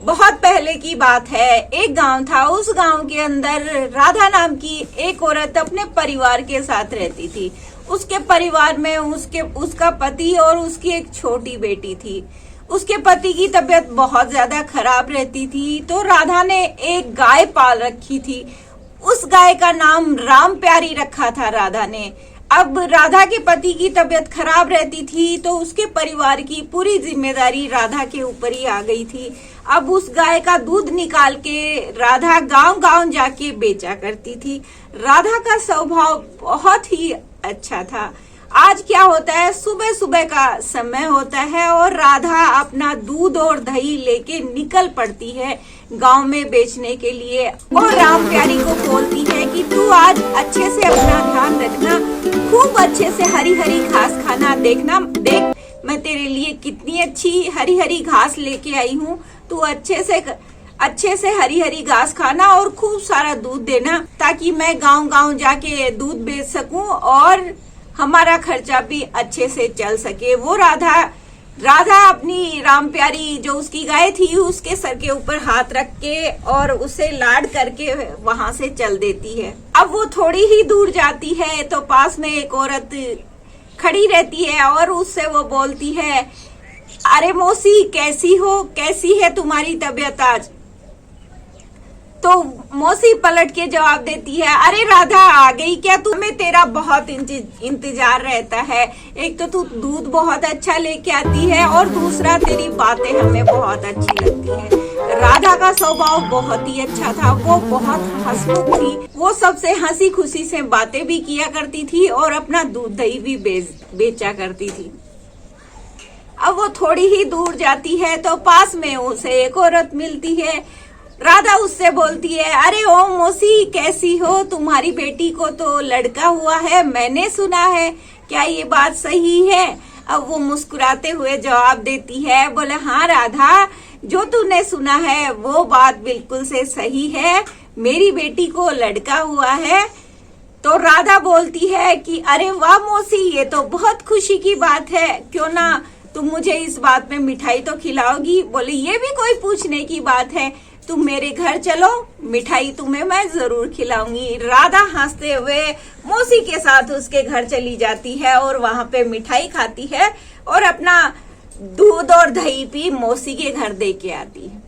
बहुत पहले की बात है। एक गांव था, उस गांव के अंदर राधा नाम की एक औरत अपने परिवार के साथ रहती थी। उसके परिवार में उसका पति और उसकी एक छोटी बेटी थी। उसके पति की तबीयत बहुत ज्यादा खराब रहती थी, तो राधा ने एक गाय पाल रखी थी। उस गाय का नाम राम प्यारी रखा था राधा ने। अब राधा के पति की तबीयत खराब रहती थी, तो उसके परिवार की पूरी जिम्मेदारी राधा के ऊपर ही आ गई थी। अब उस गाय का दूध निकाल के राधा गांव गांव जाके बेचा करती थी। राधा का स्वभाव बहुत ही अच्छा था। आज क्या होता है, सुबह सुबह का समय होता है और राधा अपना दूध और दही लेके निकल पड़ती है गांव में बेचने के लिए। और राम प्यारी को बोलती है कि तू आज अच्छे से अपना ध्यान रखना, खूब अच्छे से हरी हरी घास खाना। देखना, देख मैं तेरे लिए कितनी अच्छी हरी हरी घास लेके आई हूँ। तू अच्छे से हरी हरी घास खाना और खूब सारा दूध देना, ताकि मैं गांव गांव जाके दूध बेच सकूं और हमारा खर्चा भी अच्छे से चल सके। वो राधा अपनी राम प्यारी जो उसकी गाय थी उसके सर के ऊपर हाथ रख के और उसे लाड करके वहां से चल देती है। अब वो थोड़ी ही दूर जाती है तो पास में एक औरत खड़ी रहती है और उससे वो बोलती है, अरे मौसी कैसी हो, कैसी है तुम्हारी तबीयत आज? तो मौसी पलट के जवाब देती है, अरे राधा आ गई क्या? तुम्हें तेरा बहुत इंतजार रहता है। एक तो तू दूध बहुत अच्छा लेके आती है और दूसरा तेरी बातें हमें बहुत अच्छी लगती है। राधा का स्वभाव बहुत ही अच्छा था, वो बहुत हंसमुख थी। वो सबसे हंसी खुशी से बातें भी किया करती थी और अपना दूध दही भी बेचा करती थी। अब वो थोड़ी ही दूर जाती है तो पास में उसे एक औरत मिलती है। राधा उससे बोलती है, अरे ओ मौसी कैसी हो, तुम्हारी बेटी को तो लड़का हुआ है, मैंने सुना है, क्या ये बात सही है? अब वो मुस्कुराते हुए जवाब देती है, बोले हाँ राधा, जो तूने सुना है वो बात बिल्कुल से सही है, मेरी बेटी को लड़का हुआ है। तो राधा बोलती है कि अरे वाह मौसी, ये तो बहुत खुशी की बात है, क्यों ना तुम मुझे इस बात में मिठाई तो खिलाओगी? बोले ये भी कोई पूछने की बात है, तुम मेरे घर चलो, मिठाई तुम्हें मैं जरूर खिलाऊंगी। राधा हंसते हुए मौसी के साथ उसके घर चली जाती है और वहां पे मिठाई खाती है और अपना दूध और दही भी मौसी के घर दे के आती है।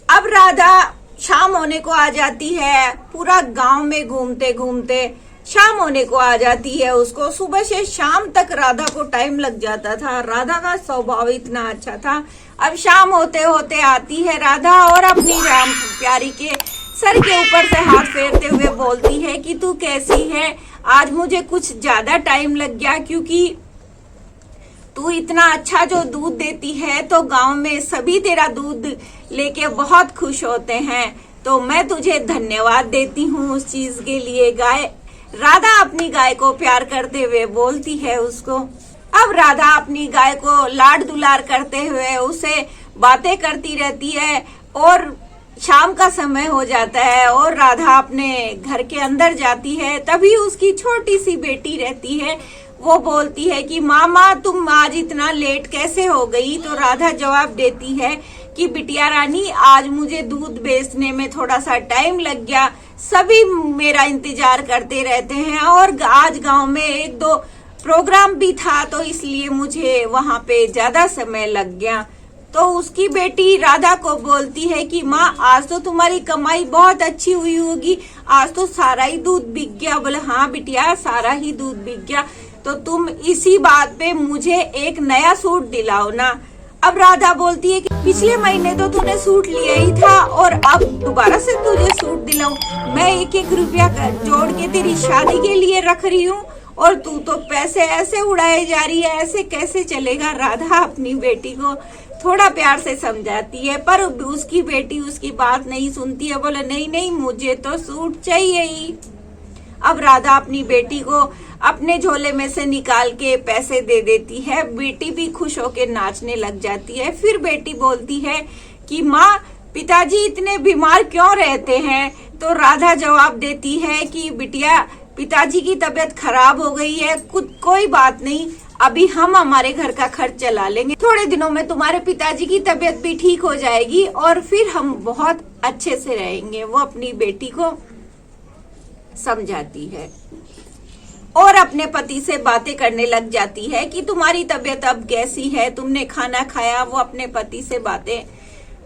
अब राधा शाम होने को आ जाती है। पूरा गांव में घूमते घूमते शाम होने को आ जाती है। उसको सुबह से शाम तक राधा को टाइम लग जाता था। राधा का स्वभाव इतना अच्छा था। अब शाम होते होते आती है राधा और अपनी राम प्यारी के सर के ऊपर से हाथ फेरते हुए बोलती है कि तू कैसी है? आज मुझे कुछ ज्यादा टाइम लग गया, क्योंकि तू इतना अच्छा जो दूध देती है तो गांव में सभी तेरा दूध लेके बहुत खुश होते हैं, तो मैं तुझे धन्यवाद देती हूँ उस चीज के लिए। राधा अपनी गाय को प्यार करते हुए बोलती है उसको। अब राधा अपनी गाय को लाड दुलार करते हुए उसे बातें करती रहती है और शाम का समय हो जाता है और राधा अपने घर के अंदर जाती है। तभी उसकी छोटी सी बेटी रहती है, वो बोलती है कि मामा तुम आज इतना लेट कैसे हो गई? तो राधा जवाब देती है कि बिटिया रानी, आज मुझे दूध बेचने में थोड़ा सा टाइम लग गया, सभी मेरा इंतजार करते रहते हैं और आज गांव में एक दो प्रोग्राम भी था, तो इसलिए मुझे वहां पे ज्यादा समय लग गया। तो उसकी बेटी राधा को बोलती है कि माँ आज तो तुम्हारी कमाई बहुत अच्छी हुई होगी, आज तो सारा ही दूध बिक गया। बोले हाँ बिटिया, सारा ही दूध बिक गया, तो तुम इसी बात पे मुझे एक नया सूट दिलाओ ना। अब राधा बोलती है कि पिछले महीने तो तूने सूट लिया ही था और अब दोबारा से तुझे सूट दिलाऊं? मैं एक एक रुपया जोड़ के तेरी शादी के लिए रख रही हूँ और तू तो पैसे ऐसे उड़ाए जा रही है, ऐसे कैसे चलेगा? राधा अपनी बेटी को थोड़ा प्यार से समझाती है, पर उसकी बेटी उसकी बात नहीं सुनती है। बोले नहीं नहीं, मुझे तो सूट चाहिए ही। अब राधा अपनी बेटी को अपने झोले में से निकाल के पैसे दे देती है। बेटी भी खुश होके नाचने लग जाती है। फिर बेटी बोलती है कि माँ पिताजी इतने बीमार क्यों रहते हैं? तो राधा जवाब देती है कि बिटिया पिताजी की तबीयत खराब हो गई है, कोई बात नहीं, अभी हम हमारे घर का खर्च चला लेंगे, थोड़े दिनों में तुम्हारे पिताजी की तबीयत भी ठीक हो जाएगी और फिर हम बहुत अच्छे से रहेंगे। वो अपनी बेटी को समझाती है और अपने पति से बातें करने लग जाती है कि तुम्हारी तबीयत अब कैसी है, तुमने खाना खाया। वो अपने पति से बातें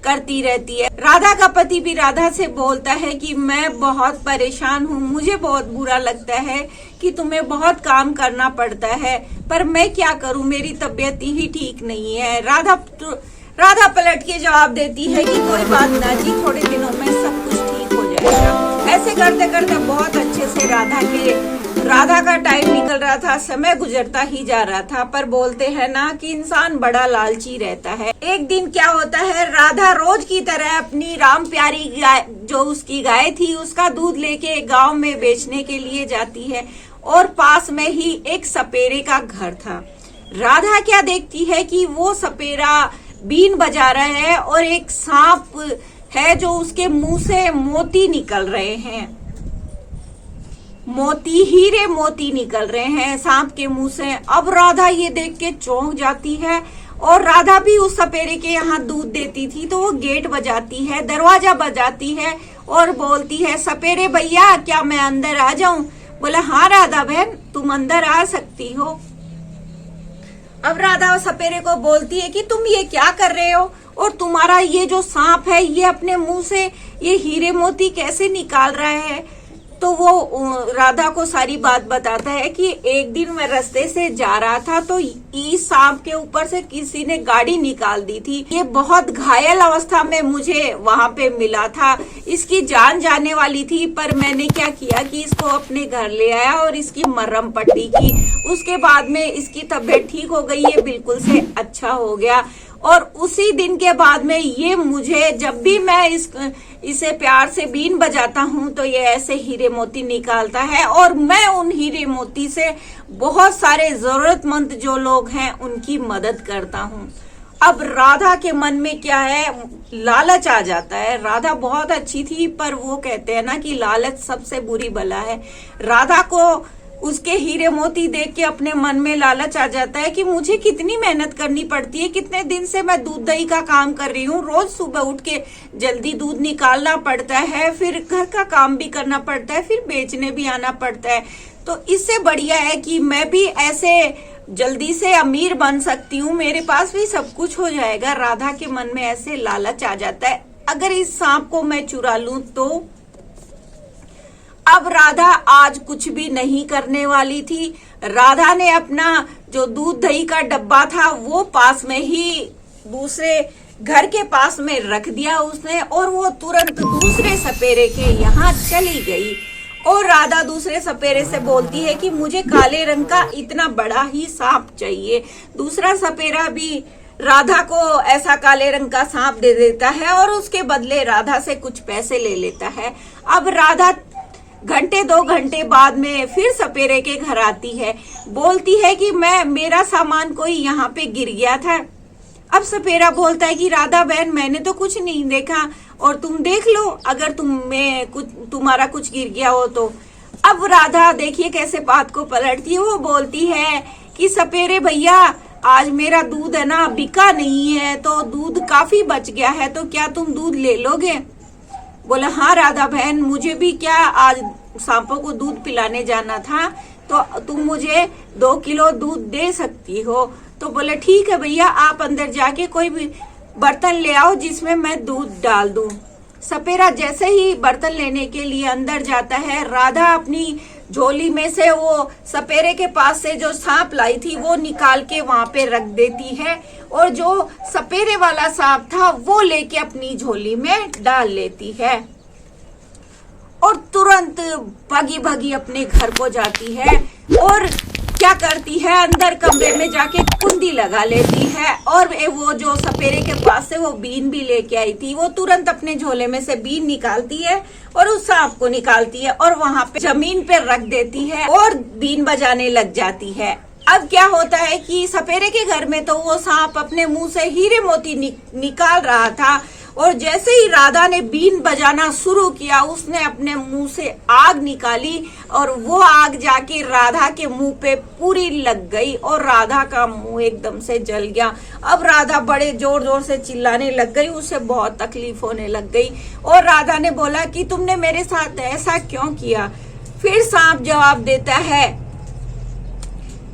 करती रहती है। राधा का पति भी राधा से बोलता है कि मैं बहुत परेशान हूँ, मुझे बहुत बुरा लगता है कि तुम्हें बहुत काम करना पड़ता है, पर मैं क्या करूँ, मेरी तबीयत ही ठीक नहीं है। राधा पलट के जवाब देती है कि कोई बात ना जी, थोड़े दिनों में सब कुछ ठीक हो जाएगा। ऐसे करते करते बहुत अच्छे से राधा का टाइम निकल रहा था, समय गुजरता ही जा रहा था। पर बोलते हैं ना कि इंसान बड़ा लालची रहता है। एक दिन क्या होता है, राधा रोज की तरह अपनी राम प्यारी गाय, जो उसकी गाय थी, उसका दूध लेके गांव में बेचने के लिए जाती है और पास में ही एक सपेरे का घर था। राधा क्या देखती है कि वो सपेरा बीन बजा रहा है और एक सांप है जो उसके मुंह से मोती निकल रहे हैं, हीरे मोती निकल रहे हैं सांप के मुंह से। अब राधा ये देख के चौंक जाती है और राधा भी उस सपेरे के यहाँ दूध देती थी, तो वो गेट बजाती है, दरवाजा बजाती है और बोलती है, सपेरे भैया क्या मैं अंदर आ जाऊं? बोला हाँ राधा बहन, तुम अंदर आ सकती हो। अब राधा सपेरे को बोलती है कि तुम ये क्या कर रहे हो और तुम्हारा ये जो सांप है ये अपने मुंह से ये हीरे मोती कैसे निकाल रहा है? तो वो राधा को सारी बात बताता है कि एक दिन मैं रास्ते से जा रहा था तो इस सांप के ऊपर से किसी ने गाड़ी निकाल दी थी। ये बहुत घायल अवस्था में मुझे वहां पे मिला था, इसकी जान जाने वाली थी, पर मैंने क्या किया कि इसको अपने घर ले आया और इसकी मरहम पट्टी की। उसके बाद में इसकी तबीयत ठीक हो गई, ये बिल्कुल से अच्छा हो गया। और उसी दिन के बाद में ये मुझे, जब भी मैं इसे प्यार से बीन बजाता हूँ तो ये ऐसे हीरे मोती निकालता है और मैं उन हीरे मोती से बहुत सारे जरूरतमंद जो लोग हैं उनकी मदद करता हूँ। अब राधा के मन में क्या है, लालच आ जाता है। राधा बहुत अच्छी थी, पर वो कहते हैं ना कि लालच सबसे बुरी बला है। राधा को उसके हीरे मोती देख के अपने मन में लालच आ जाता है कि मुझे कितनी मेहनत करनी पड़ती है, कितने दिन से मैं दूध दही का काम कर रही हूँ, रोज सुबह उठ के जल्दी दूध निकालना पड़ता है, फिर घर का काम भी करना पड़ता है, फिर बेचने भी आना पड़ता है। तो इससे बढ़िया है कि मैं भी ऐसे जल्दी से अमीर बन सकती हूँ, मेरे पास भी सब कुछ हो जाएगा। राधा के मन में ऐसे लालच आ जाता है, अगर इस सांप को मैं चुरा लूं तो। अब राधा आज कुछ भी नहीं करने वाली थी। राधा ने अपना जो दूध दही का डब्बा था वो पास में ही दूसरे घर के पास में रख दिया उसने, और वो तुरंत दूसरे सपेरे के यहाँ चली गई। और राधा दूसरे सपेरे से बोलती है कि मुझे काले रंग का इतना बड़ा ही सांप चाहिए। दूसरा सपेरा भी राधा को ऐसा काले रंग का सांप दे देता है और उसके बदले राधा से कुछ पैसे ले लेता है। अब राधा घंटे 2 घंटे बाद में फिर सपेरे के घर आती है, बोलती है कि मेरा सामान कोई यहाँ पे गिर गया था। अब सपेरा बोलता है कि राधा बहन मैंने तो कुछ नहीं देखा और तुम देख लो अगर तुम्हारा कुछ गिर गया हो तो। अब राधा देखिए कैसे बात को पलटती है, वो बोलती है कि सपेरे भैया आज मेरा दूध है ना बिका नहीं है, तो दूध काफी बच गया है, तो क्या तुम दूध ले लोगे? बोला हाँ राधा बहन, मुझे भी क्या आज सांपों को दूध पिलाने जाना था, तो तुम मुझे 2 किलो दूध दे सकती हो। तो बोले ठीक है भैया, आप अंदर जाके कोई भी बर्तन ले आओ जिसमें मैं दूध डाल दूं। सपेरा जैसे ही बर्तन लेने के लिए अंदर जाता है, राधा अपनी झोली में से वो सपेरे के पास से जो सांप लाई थी वो निकाल के वहां पे रख देती है और जो सपेरे वाला सांप था वो लेके अपनी झोली में डाल लेती है और तुरंत भागी भागी अपने घर को जाती है। और क्या करती है, अंदर कमरे में जाके कुंडी लगा लेती है और वो जो सपेरे के पास से वो बीन भी लेके आई थी वो तुरंत अपने झोले में से बीन निकालती है और उस सांप को निकालती है और वहां पे जमीन पे रख देती है और बीन बजाने लग जाती है। अब क्या होता है कि सपेरे के घर में तो वो सांप अपने मुंह से हीरे मोती निकाल रहा था और जैसे ही राधा ने बीन बजाना शुरू किया, उसने अपने मुंह से आग निकाली और वो आग जाके राधा के मुंह पे पूरी लग गई और राधा का मुंह एकदम से जल गया। अब राधा बड़े जोर जोर से चिल्लाने लग गई, उसे बहुत तकलीफ होने लग गई और राधा ने बोला कि तुमने मेरे साथ ऐसा क्यों किया। फिर सांप जवाब देता है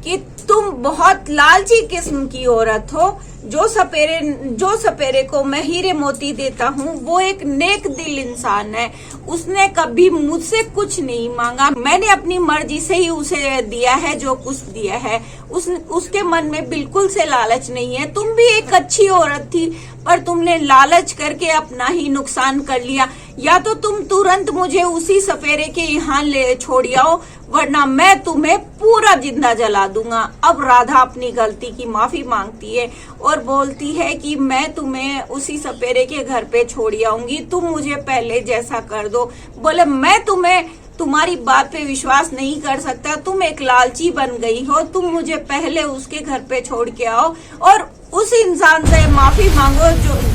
कि तुम बहुत लालची किस्म की औरत हो। जो सपेरे को मैं हीरे मोती देता हूँ वो एक नेक दिल इंसान है। उसने कभी मुझसे कुछ नहीं मांगा, मैंने अपनी मर्जी से ही उसे दिया है जो कुछ दिया है। उसके मन में बिल्कुल से लालच नहीं है। तुम भी एक अच्छी औरत थी, पर तुमने लालच करके अपना ही नुकसान कर लिया। या तो तुम तुरंत मुझे उसी सपेरे के यहाँ ले छोड़ आओ, वरना मैं तुम्हें पूरा जिंदा जला दूंगा। अब राधा अपनी गलती की माफी मांगती है और बोलती है कि मैं तुम्हें उसी सपेरे के घर पे छोड़ आऊंगी, तुम मुझे पहले जैसा कर दो। बोले मैं तुम्हारी बात पे विश्वास नहीं कर सकता, तुम एक लालची बन गई हो, तुम मुझे पहले उसके घर पे छोड़ के आओ और उस इंसान से माफी मांगो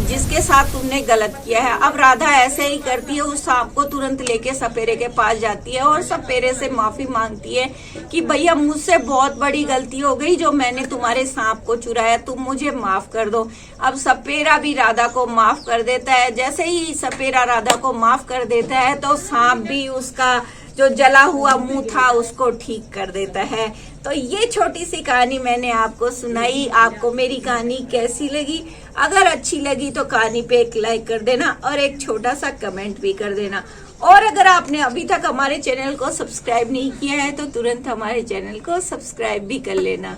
जिसके साथ तुमने गलत किया है। अब राधा ऐसे ही करती है, उस सांप को तुरंत लेके सपेरे के पास जाती है और सपेरे से माफी मांगती है कि भैया मुझसे बहुत बड़ी गलती हो गई, जो मैंने तुम्हारे सांप को चुराया, तुम मुझे माफ कर दो। अब सपेरा भी राधा को माफ कर देता है। जैसे ही सपेरा राधा को माफ कर देता है तो सांप भी उसका जो जला हुआ मुंह था उसको ठीक कर देता है। तो ये छोटी सी कहानी मैंने आपको सुनाई। आपको मेरी कहानी कैसी लगी? अगर अच्छी लगी तो कहानी पे एक लाइक कर देना और एक छोटा सा कमेंट भी कर देना। और अगर आपने अभी तक हमारे चैनल को सब्सक्राइब नहीं किया है तो तुरंत हमारे चैनल को सब्सक्राइब भी कर लेना।